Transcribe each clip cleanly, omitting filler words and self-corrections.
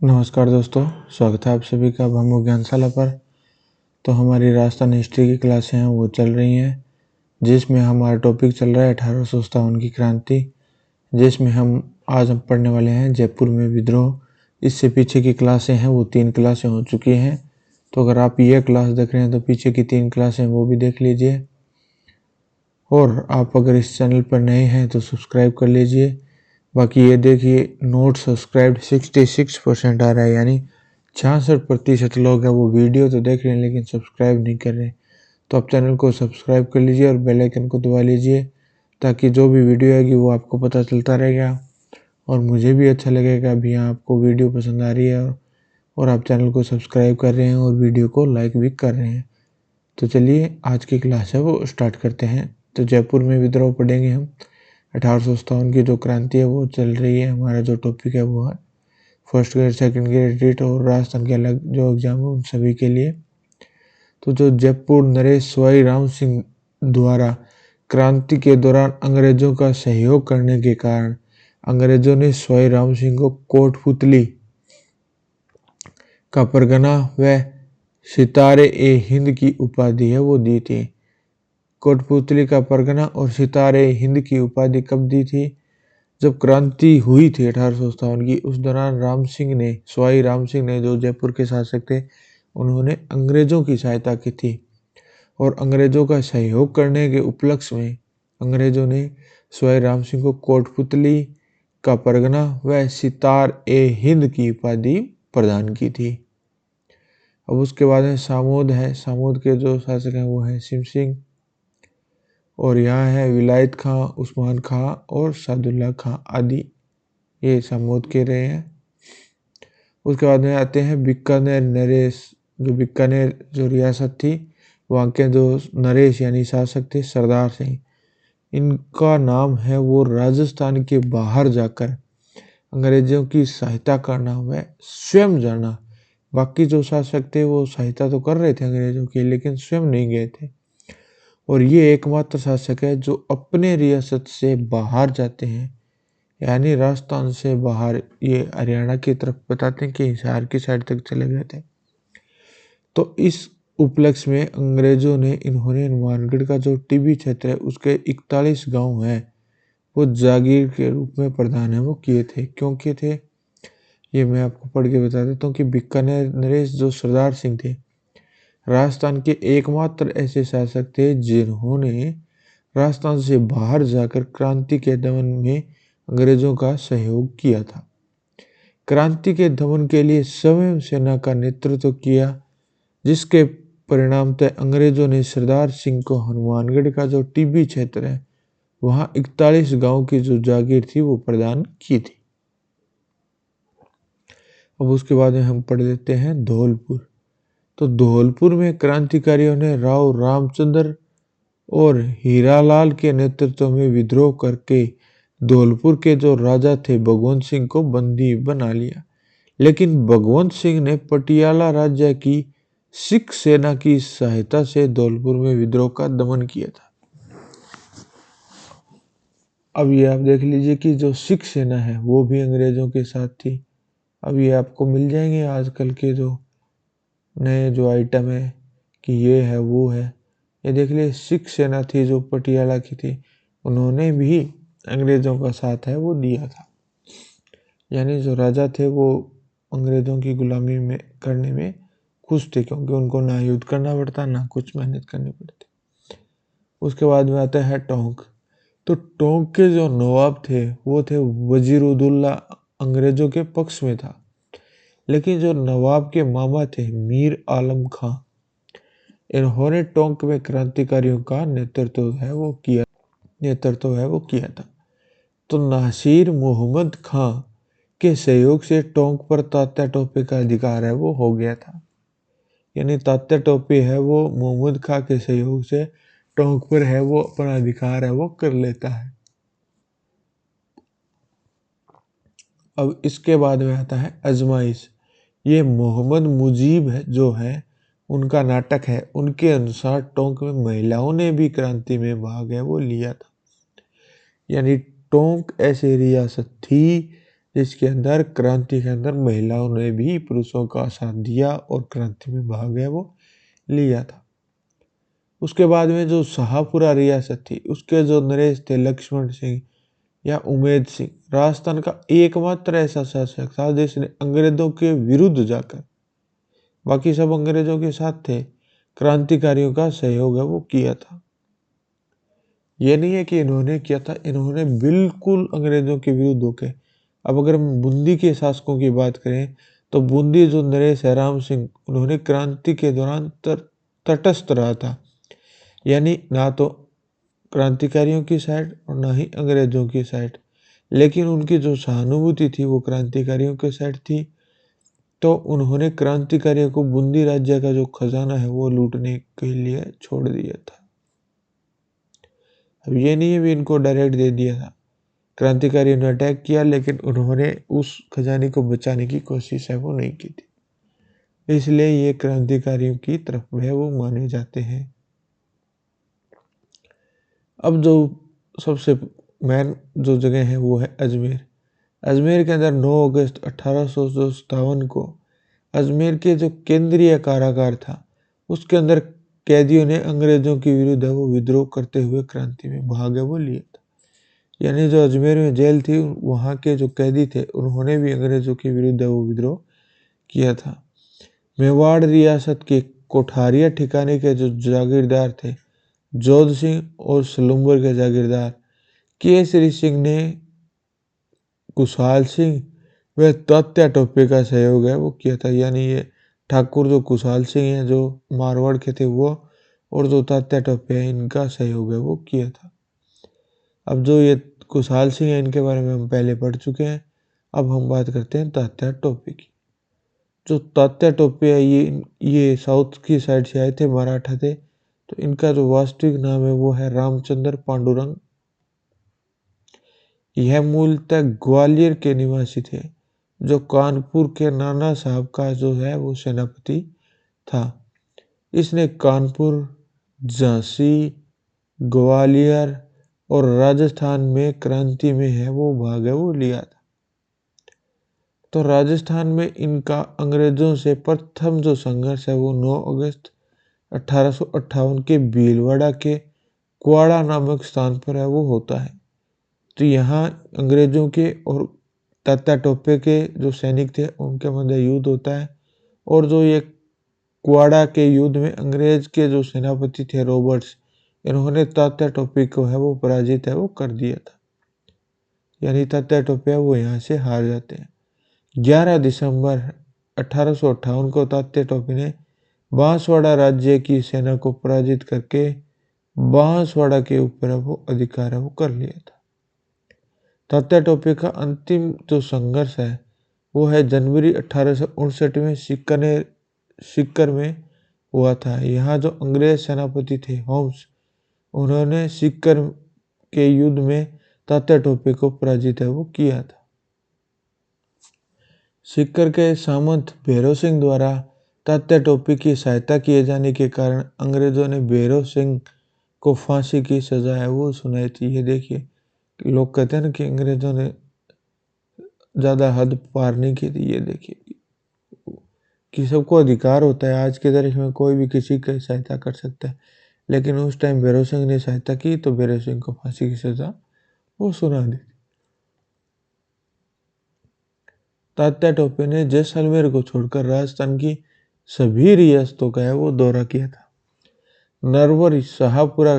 नमस्कार दोस्तों, स्वागत है आप सभी का भामू ज्ञानशाला पर। तो हमारी राजस्थान हिस्ट्री की क्लासें हैं वो चल रही हैं, जिसमें हमारा टॉपिक चल रहा है 1857 की क्रांति, जिसमें आज हम पढ़ने वाले हैं जयपुर में विद्रोह। इससे पीछे की क्लासें हैं वो 3 क्लासें हो चुकी हैं। तो अगर आप ये क्लास देख रहे हैं तो पीछे की 3 क्लासें वो भी देख लीजिए। और आप अगर इस चैनल पर नए हैं तो सब्सक्राइब कर लीजिए। बाकी ये देखिए, नोट सब्सक्राइब 66% आ रहा है, यानी 66% लोग हैं वो वीडियो तो देख रहे हैं लेकिन सब्सक्राइब नहीं कर रहे। तो आप चैनल को सब्सक्राइब कर लीजिए और बेल आइकन को दबा लीजिए, ताकि जो भी वीडियो आएगी वो आपको पता चलता रहेगा और मुझे भी अच्छा लगेगा भी आपको वीडियो पसंद आ रही है और आप चैनल को सब्सक्राइब कर रहे हैं और वीडियो को लाइक भी कर रहे हैं। तो चलिए आज की क्लास है वो स्टार्ट करते हैं। तो जयपुर में विद्रोह पढ़ेंगे हम। 1857 की जो क्रांति है वो चल रही है। हमारा जो टॉपिक है वो है first grade, second grade, REET और राजस्थान के अलग जो एग्जाम है उन सभी के लिए। तो जो जयपुर नरेश सवाई राम सिंह द्वारा क्रांति के दौरान अंग्रेजों का सहयोग करने के कारण अंग्रेजों ने सवाई राम सिंह को कोटपुतली का परगना व सितारे ए हिंद की उपाधि है वो दी थी। कोटपुतली का परगना और सितारे हिंद की उपाधि कब दी थी? जब क्रांति हुई थी 1857 की, उस दौरान सवाई राम सिंह ने जो जयपुर के शासक थे, उन्होंने अंग्रेजों की सहायता की थी और अंग्रेजों का सहयोग करने के उपलक्ष्य में अंग्रेजों ने सवाई राम सिंह को कोटपुतली का परगना व सितार ए हिंद की उपाधि प्रदान की थी। अब उसके बाद में सामोद है। सामोद के जो शासक हैं वो हैं सिम सिंह, और यहाँ है विलायत खां, उस्मान खां और सादुल्ला खां आदि, ये सामोद के रहे हैं। उसके बाद में आते हैं बीकानेर नरेश। बीकानेर जो रियासत थी, वहाँ के जो नरेश यानी शासक थे सरदार सिंह, इनका नाम है वो राजस्थान के बाहर जाकर अंग्रेजों की सहायता करना व स्वयं जाना। बाकी जो शासक थे वो सहायता तो कर रहे थे अंग्रेजों की, लेकिन स्वयं नहीं गए थे। और ये एकमात्र शासक है जो अपने रियासत से बाहर जाते हैं, यानी राजस्थान से बाहर, ये हरियाणा की तरफ बताते हैं कि हिसार की साइड तक चले गए थे। तो इस उपलक्ष्य में अंग्रेजों ने इन्होंने हनुमानगढ़ का जो टिब्बी क्षेत्र है उसके 41 गांव हैं वो जागीर के रूप में प्रदान है वो किए थे। क्यों किए थे ये मैं आपको पढ़ के बता देता हूँ कि बीकानेर नरेश जो सरदार सिंह थे, राजस्थान के एकमात्र ऐसे शासक थे जिन्होंने राजस्थान से बाहर जाकर क्रांति के दमन में अंग्रेजों का सहयोग किया था। क्रांति के दमन के लिए स्वयं सेना का नेतृत्व किया, जिसके परिणामतः अंग्रेजों ने सरदार सिंह को हनुमानगढ़ का जो टिब्बी क्षेत्र है वहां 41 गांव की जो जागीर थी वो प्रदान की थी। अब उसके बाद में हम पढ़ लेते हैं धौलपुर। तो धौलपुर में क्रांतिकारियों ने राव रामचंद्र और हीरालाल के नेतृत्व में विद्रोह करके धौलपुर के जो राजा थे भगवंत सिंह को बंदी बना लिया। लेकिन भगवंत सिंह ने पटियाला राज्य की सिख सेना की सहायता से धौलपुर में विद्रोह का दमन किया था। अब ये आप देख लीजिए कि जो सिख सेना है वो भी अंग्रेजों के साथ थी। अब ये आपको मिल जाएंगे आजकल के जो नए जो आइटम है कि ये है वो है। ये देख लिए सिख सेना थी जो पटियाला की थी, उन्होंने भी अंग्रेजों का साथ है वो दिया था। यानी जो राजा थे वो अंग्रेजों की गुलामी में करने में खुश थे, क्योंकि उनको ना युद्ध करना पड़ता ना कुछ मेहनत करनी पड़ती। उसके बाद में आता है टोंक। तो टोंक के जो नवाब थे वो थे वजीरुद्दौला, अंग्रेजों के पक्ष में था। लेकिन जो नवाब के मामा थे मीर आलम खां, इन्होंने टोंक में क्रांतिकारियों का नेतृत्व है वो किया था। तो नासिर मोहम्मद खां के सहयोग से टोंक पर तात्या टोपे का अधिकार है वो हो गया था। यानी तात्या टोपे है वो मोहम्मद खां के सहयोग से टोंक पर है वो अपना अधिकार है वो कर लेता है। अब इसके बाद में आता है अजमाइश। ये मोहम्मद मुजीब है जो है उनका नाटक है। उनके अनुसार टोंक में महिलाओं ने भी क्रांति में भाग है वो लिया था। यानी टोंक ऐसी रियासत थी जिसके अंदर क्रांति के अंदर महिलाओं ने भी पुरुषों का साथ दिया और क्रांति में भाग है वो लिया था। उसके बाद में जो शाहपुरा रियासत थी, उसके जो नरेश थे लक्ष्मण सिंह या उमेद सिंह, राजस्थान का एकमात्र ऐसा शासक था जिसने अंग्रेजों के विरुद्ध जाकर, बाकी सब अंग्रेजों के साथ थे, क्रांतिकारियों का सहयोग है वो किया था। ये नहीं है कि इन्होंने किया था, इन्होंने बिल्कुल अंग्रेजों के विरुद्ध होके। अब अगर हम बूंदी के शासकों की बात करें तो बूंदी जो नरेश राम सिंह, उन्होंने क्रांति के दौरान तटस्थ रहा था, यानी ना तो क्रांतिकारियों की साइड और ना ही अंग्रेजों की साइड, लेकिन उनकी जो सहानुभूति थी वो क्रांतिकारियों के साइड थी। तो उन्होंने क्रांतिकारियों को बूंदी राज्य का जो खजाना है वो लूटने के लिए छोड़ दिया था। अब ये नहीं है भी इनको डायरेक्ट दे दिया था, क्रांतिकारियों ने अटैक किया लेकिन उन्होंने उस खजाने को बचाने की कोशिश है वो नहीं की थी, इसलिए ये क्रांतिकारियों की तरफ है वो माने जाते हैं। अब जो सबसे मेन जो जगह है वो है अजमेर। अजमेर के अंदर 9 अगस्त 1857 को अजमेर के जो केंद्रीय कारागार था उसके अंदर कैदियों ने अंग्रेजों के विरुद्ध वो विद्रोह करते हुए क्रांति में भाग है वो लिया था। यानी जो अजमेर में जेल थी, वहाँ के जो कैदी थे उन्होंने भी अंग्रेजों के विरुद्ध वो विद्रोह किया था। मेवाड़ रियासत के कोठारिया ठिकाने के जो जागीरदार थे, जोध सिंह और सलूम्बर के जागीरदार केसरी सिंह ने कुशाल सिंह व तात्या टोपे का सहयोग है वो किया था। यानी ये ठाकुर जो कुशाल सिंह हैं जो मारवाड़ के थे वो, और जो तात्या टोपे हैं इनका सहयोग है वो किया था। अब जो ये कुशाल सिंह है इनके बारे में हम पहले पढ़ चुके हैं। अब हम बात करते हैं तात्या टोपे की। जो तात्या टोपे है ये साउथ की साइड से आए थे, मराठा थे। तो इनका जो वास्तविक नाम है वो है रामचंद्र पांडुरंग। यह मूलतः ग्वालियर के निवासी थे, जो कानपुर के नाना साहब का जो है वो सेनापति था। इसने कानपुर, झांसी, ग्वालियर और राजस्थान में क्रांति में है वो भाग है वो लिया था। तो राजस्थान में इनका अंग्रेजों से प्रथम जो संघर्ष है वो 9 अगस्त 1858 के भीलवाड़ा के कुआड़ा नामक स्थान पर है वो होता है। तो यहाँ अंग्रेजों के और तात्या टोपे के जो सैनिक थे उनके मध्य युद्ध होता है, और जो ये कुआड़ा के युद्ध में अंग्रेज के जो सेनापति थे रॉबर्ट्स, इन्होंने तात्या टोपे को है वो पराजित है वो कर दिया था। यानी तात्या टोपे वो यहाँ से हार जाते हैं। 11 दिसंबर 1858 को तात्या टोपे ने बांसवाड़ा राज्य की सेना को पराजित करके बांसवाड़ा के ऊपर वो अधिकार है वो कर लिया था। तात्या टोपे का अंतिम जो संघर्ष है वो है जनवरी 1859 में सीकर में हुआ था। यहाँ जो अंग्रेज सेनापति थे होम्स, उन्होंने सीकर के युद्ध में तात्या टोपे को पराजित है वो किया था। सीकर के सामंत भैरव सिंह द्वारा तात्या टोपे की सहायता किए जाने के कारण अंग्रेजों ने भैरव सिंह को फांसी की सजा है वो सुनाई थी। ये देखिए, लोग कहते हैं ना कि अंग्रेजों ने ज़्यादा हद पार नहीं की थी। ये देखिए कि सबको अधिकार होता है, आज के तारीख में कोई भी किसी की सहायता कर सकता है, लेकिन उस टाइम भैरव सिंह ने सहायता की तो भैरव सिंह को फांसी की सजा वो सुना दी। तात्या टोपे ने जैसलमेर को छोड़कर राजस्थान की सभी रियासतों का है वो दौरा किया था। नरवर शाहपुरा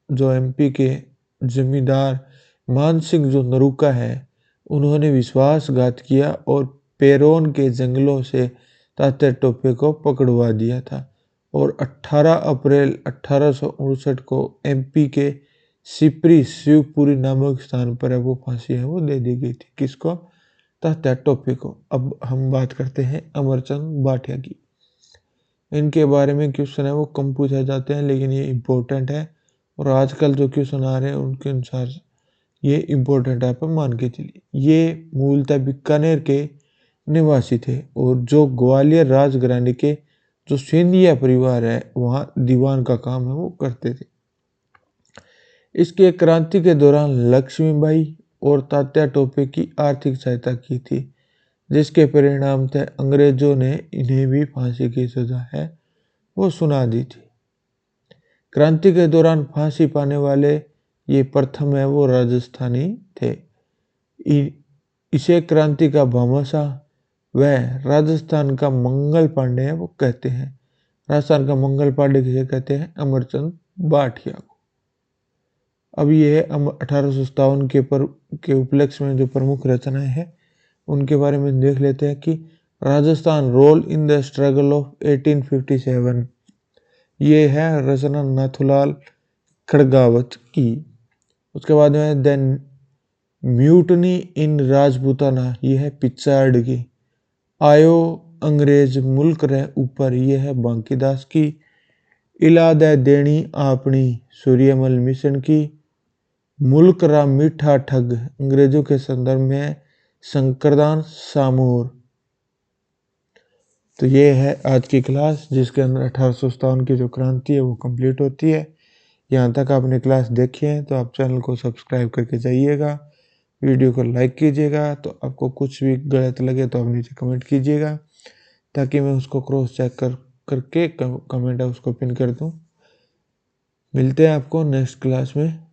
जो एमपी के जमींदार मान सिंह जो नरूका है, उन्होंने विश्वासघात किया और पेरोन के जंगलों से तात्या टोपे को पकड़वा दिया था, और 18 अप्रैल 1859 को एमपी के सिपरी शिवपुरी नामक स्थान पर वो फांसी है वो दे दी गई थी। किसको? तात्या टोपे को। अब हम बात करते हैं अमरचंद भाटिया की। इनके बारे में क्वेश्चन है वो कम पूछे जाते हैं, लेकिन ये इम्पोर्टेंट है, और आजकल जो क्वेश्चन आ रहे हैं उनके अनुसार ये इम्पोर्टेंट आप मान के चलिए। ये मूलतः बीकानेर के निवासी थे, और जो ग्वालियर राजघराने के जो सिंधिया परिवार है वहाँ दीवान का काम है वो करते थे। इसके क्रांति के दौरान लक्ष्मीबाई और तात्या टोपे की आर्थिक सहायता की थी, जिसके परिणामतः अंग्रेजों ने इन्हें भी फांसी की सजा है वो सुना दी थी। क्रांति के दौरान फांसी पाने वाले ये प्रथम है वो राजस्थानी थे। इसे क्रांति का भामाशाह वह राजस्थान का मंगल पांडे है वो कहते हैं। राजस्थान का मंगल पांडे किसे कहते हैं? अमरचंद भाटिया को। अब ये 1857 के उपलक्ष्य में जो प्रमुख रचनाएं हैं उनके बारे में देख लेते हैं कि Rajasthan role in the struggle of 1857, ये है रचना नाथूलाल खड़गावत की। उसके बाद में देन म्यूटनी इन राजपूताना, ये है पिचार्ड की। आयो अंग्रेज मुल्क रह ऊपर, ये है बांकीदास की। इलाद देनी आपनी, सूर्यमल मिशन की। मुल्क रा मीठा ठग, अंग्रेजों के संदर्भ में शंकरदान सामूर। तो ये है आज की क्लास, जिसके अंदर 1857 की जो क्रांति है वो कंप्लीट होती है। यहाँ तक आपने क्लास देखी है तो आप चैनल को सब्सक्राइब करके जाइएगा, वीडियो को लाइक कीजिएगा। तो आपको कुछ भी गलत लगे तो आप नीचे कमेंट कीजिएगा, ताकि मैं उसको क्रॉस चेक करके कमेंट है उसको पिन कर दूँ। मिलते हैं आपको नेक्स्ट क्लास में।